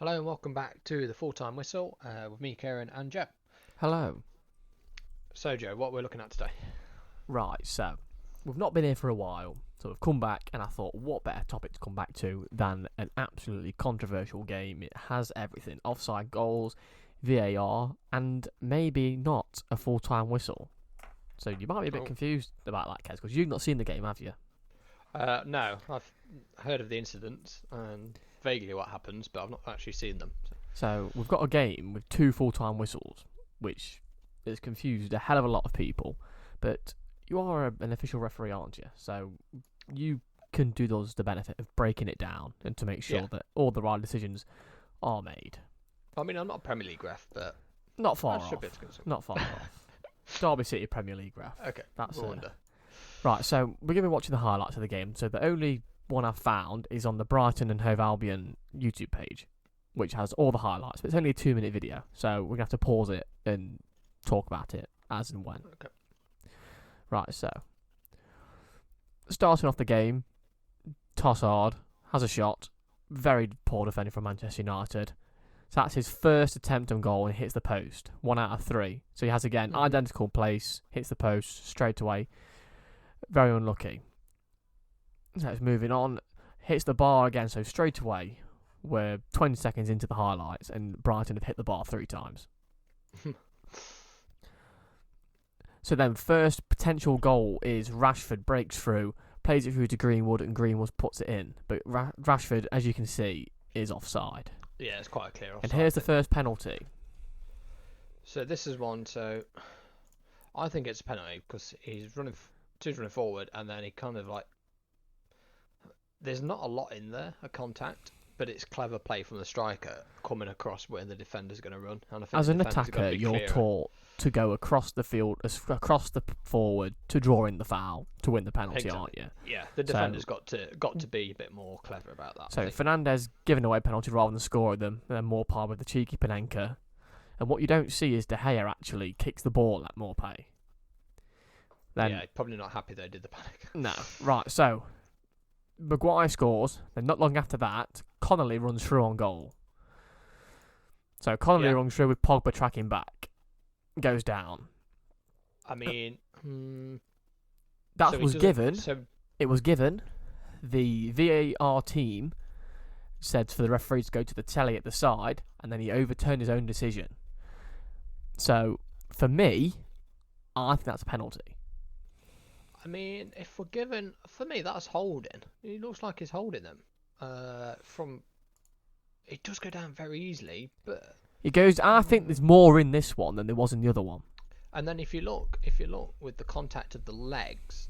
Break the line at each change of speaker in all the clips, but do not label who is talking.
Hello and welcome back to the Full-Time Whistle with me, Kieran, and Joe.
Hello.
So, Joe, what we're looking at today?
Right, so we've not been here for a while, so we've come back, and I thought, what better topic to come back to than an absolutely controversial game? It has everything: offside goals, VAR, and maybe not a full-time whistle. So you might be a bit confused about that, Kez, because you've not seen the game, have you?
No, I've heard of the incidents and vaguely what happens, but I've not actually seen them.
So we've got a game with two full-time whistles, which has confused a hell of a lot of people. But you are an official referee, aren't you? So you can do us the benefit of breaking it down and to make sure that all the right decisions are made.
I mean, I'm not a Premier League ref, but
Not far
I should be
off.
able to get
Not far off. Derby City Premier League ref.
Okay,
That's
we'll
it.
wonder.
Right, so we're going to be watching the highlights of the game. So the only one I've found is on the Brighton and Hove Albion YouTube page, which has all the highlights, but it's only a 2-minute video. So we're going to have to pause it and talk about it as and when.
Okay.
Right, so starting off the game, Tossard has a shot. Very poor defending from Manchester United. So that's his first attempt on goal and hits the post. 1 out of 3. So he has again identical place, hits the post straight away. Very unlucky. So it's moving on. Hits the bar again, so straight away we're 20 seconds into the highlights and Brighton have hit the bar 3 times. So then first potential goal is Rashford breaks through, plays it through to Greenwood, and Greenwood puts it in. But Rashford, as you can see, is offside.
Yeah, it's quite a clear offside.
And here's the first penalty.
So this is one. So I think it's a penalty because he's running forward, and then he kind of like. There's not a lot in there, a contact, but it's clever play from the striker coming across where the defender's going to run. And I think
as an attacker, you're taught to go across the field, across the forward, to draw in the foul to win the penalty,
exactly.
aren't you?
Yeah, the defender's got to be a bit more clever about that.
So Fernandez giving away penalty rather than scoring them, and then Maupay with the cheeky Panenka. And what you don't see is De Gea actually kicks the ball at Maupay. Then,
yeah, probably not happy they did the panic.
No, right. So Maguire scores. Then not long after that, Connolly runs through on goal. So Connolly runs through with Pogba tracking back. Goes down.
I mean,
that was given. It was given. The VAR team said for the referee to go to the telly at the side, and then he overturned his own decision. So for me, I think that's a penalty.
I mean, if we're given, for me, that's holding. It looks like he's holding them. It does go down very easily, but
it goes. I think there's more in this one than there was in the other one.
And then if you look with the contact of the legs,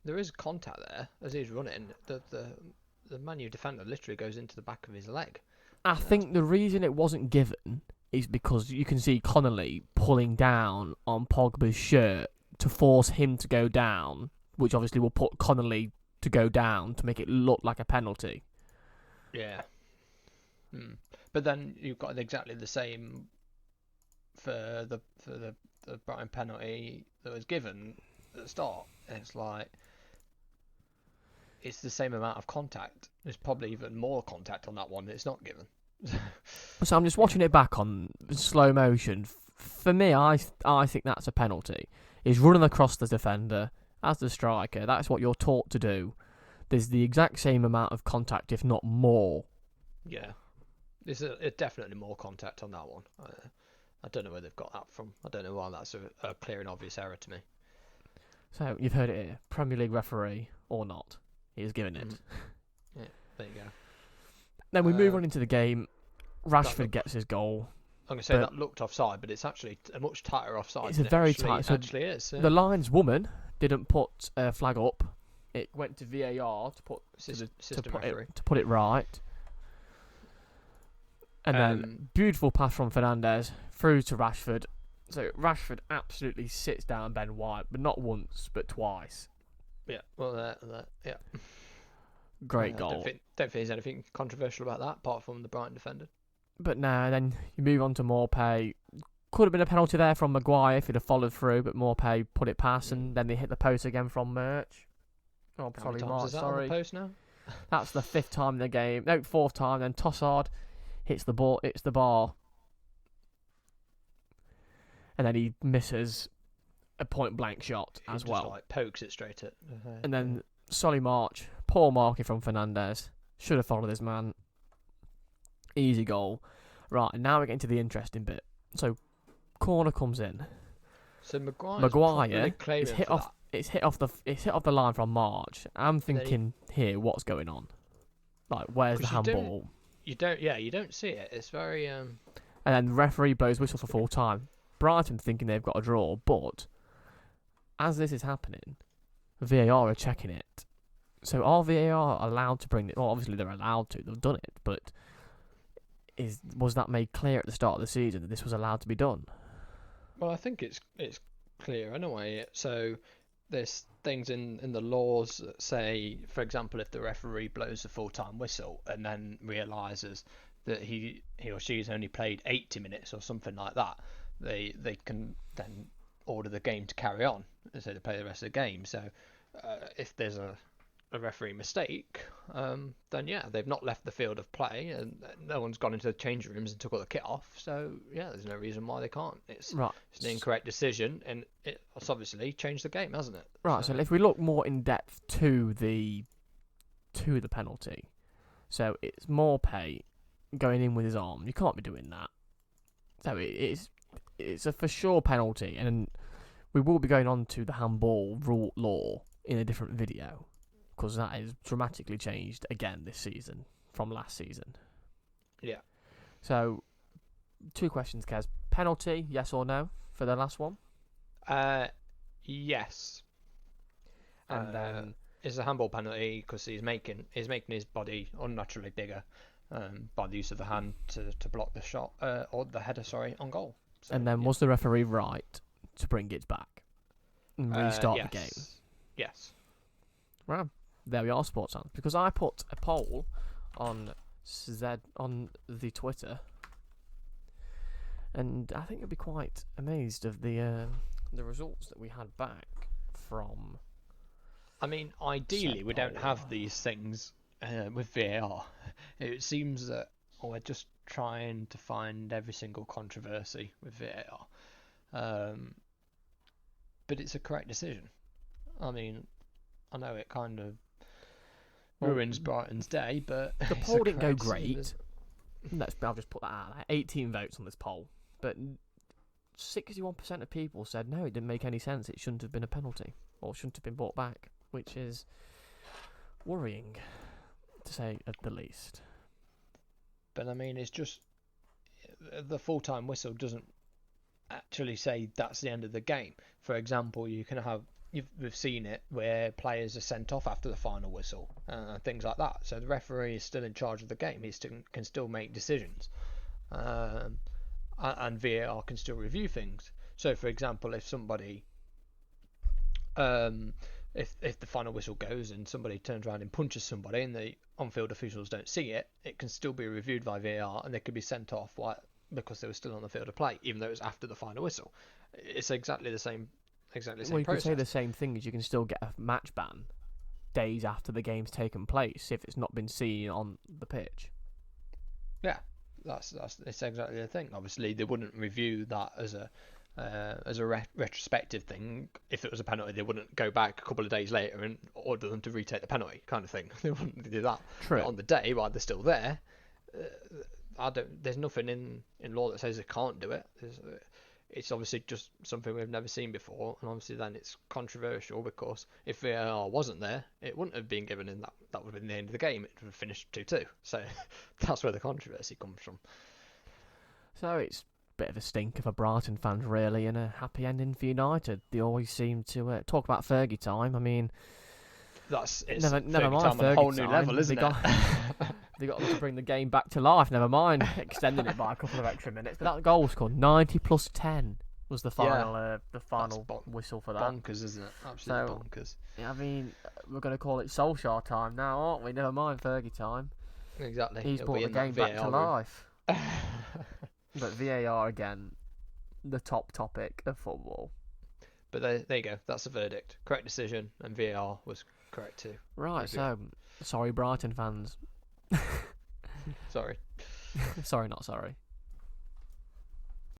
there is contact there as he's running. The Man U defender literally goes into the back of his leg.
I think the reason it wasn't given is because you can see Connolly pulling down on Pogba's shirt to force him to go down, which obviously will put Connolly to go down to make it look like a penalty.
Yeah. But then you've got exactly the same for the Brighton penalty that was given at the start. It's like it's the same amount of contact. There's probably even more contact on that one. It's not given.
So I'm just watching it back on slow motion. For me, I think that's a penalty. He's running across the defender as the striker. That's what you're taught to do. There's the exact same amount of contact, if not more.
Yeah, there's definitely more contact on that one. I don't know where they've got that from. I don't know why that's a clear and obvious error to me.
So you've heard it here. Premier League referee or not, he is giving it.
Yeah, there you go.
Then we move on into the game. Rashford gets his goal.
I'm going to say that looked offside, but it's actually a much tighter offside.
It's a very tight. So
actually is. Yeah.
The lineswoman didn't put a flag up. It went to VAR to put to put it right. And then beautiful pass from Fernandez through to Rashford. So Rashford absolutely sits down Ben White, but not once, but twice.
Yeah. Well, yeah.
Great goal.
Don't think there's anything controversial about that, apart from the Brighton defender.
But no, then you move on to Maupay. Could have been a penalty there from Maguire if he'd have followed through, but Maupay put it past, and then they hit the post again from Murch. Oh,
sorry, Mark. Sorry. On the post now?
That's the 5th time in the game. No, 4th time. Then Tossard hits the bar, and then he misses a point blank shot
He
as
just,
well.
like, pokes it straight at.
And then Solly March, poor marking from Fernandez. Should have followed this man. Easy goal. Right, now we're getting to the interesting bit. So, corner comes in.
So
Maguire
is
hit off. It's hit off the line from March. I'm thinking here, what's going on? Like, where's the handball?
You don't see it. It's very
And then the referee blows whistle for full time. Brighton thinking they've got a draw, but as this is happening, VAR are checking it. So are VAR allowed to bring it? Well, obviously they're allowed to. They've done it, but was that made clear at the start of the season that this was allowed to be done?
Well, I think it's clear anyway. So there's things in the laws that say, for example, if the referee blows a full-time whistle and then realises that he or she's only played 80 minutes or something like that, they can then order the game to carry on, so they play the rest of the game. So if there's a referee mistake, then yeah, they've not left the field of play, and no one's gone into the change rooms and took all the kit off. So yeah, there's no reason why they can't. It's an incorrect decision, and it's obviously changed the game, hasn't it?
Right. So if we look more in depth to the penalty, so it's Maupay going in with his arm. You can't be doing that. So it's a for sure penalty, and we will be going on to the handball rule law in a different video, because that is dramatically changed again this season from last season.
Yeah.
So, 2 questions, Kez. Penalty, yes or no, for the last one?
Yes.
And then
it's a handball penalty because he's making his body unnaturally bigger by the use of the hand to block the shot or the header, on goal. So,
and then was the referee right to bring it back and restart the game?
Yes.
Well, there we are, sports fans. Because I put a poll on the Twitter, and I think you'll be quite amazed of the results that we had back from.
I mean, ideally, we don't have these things with VAR. It seems that we're just trying to find every single controversy with VAR. But it's a correct decision. I mean, I know it kind of ruins Brighton's day, but
the poll didn't go great. I'll just put that out there. 18 votes on this poll, but 61% of people said no, it didn't make any sense. It shouldn't have been a penalty, or shouldn't have been brought back, which is worrying, to say at the least.
But I mean, it's just the full-time whistle doesn't actually say that's the end of the game. For example, we've seen it where players are sent off after the final whistle and things like that. So the referee is still in charge of the game. He can still make decisions, and VAR can still review things. So, for example, if somebody, if the final whistle goes and somebody turns around and punches somebody and the on-field officials don't see it, it can still be reviewed by VAR and they could be sent off because they were still on the field of play, even though it was after the final whistle. It's exactly the same. Well,
you could say the same thing as you can still get a match ban days after the game's taken place if it's not been seen on the pitch.
Yeah, it's exactly the thing. Obviously, they wouldn't review that as a retrospective thing. If it was a penalty, they wouldn't go back a couple of days later and order them to retake the penalty, kind of thing. They wouldn't do that.
True.
But on the day, while they're still there, there's nothing in law that says they can't do it. It's obviously just something we've never seen before, and obviously then it's controversial because if VAR wasn't there, it wouldn't have been given, and that would have been the end of the game. It would have finished 2-2. So that's where the controversy comes from.
So it's a bit of a stinker for Brighton fans, really, and a happy ending for United. They always seem to talk about Fergie time. I mean, never mind
Fergie on a whole new level, isn't it?
They got to bring the game back to life. Never mind extending it by a couple of extra minutes. But that goal was scored 90 plus 10 was the final whistle for that.
Bonkers, isn't it? Absolutely bonkers.
I mean, we're going to call it Solskjaer time now, aren't we? Never mind Fergie time.
Exactly.
He's brought the game back to life. But VAR again, the top topic of football.
But there you go. That's the verdict. Correct decision, and VAR was correct too.
Right. So sorry, Brighton fans.
Sorry.
Sorry, not sorry.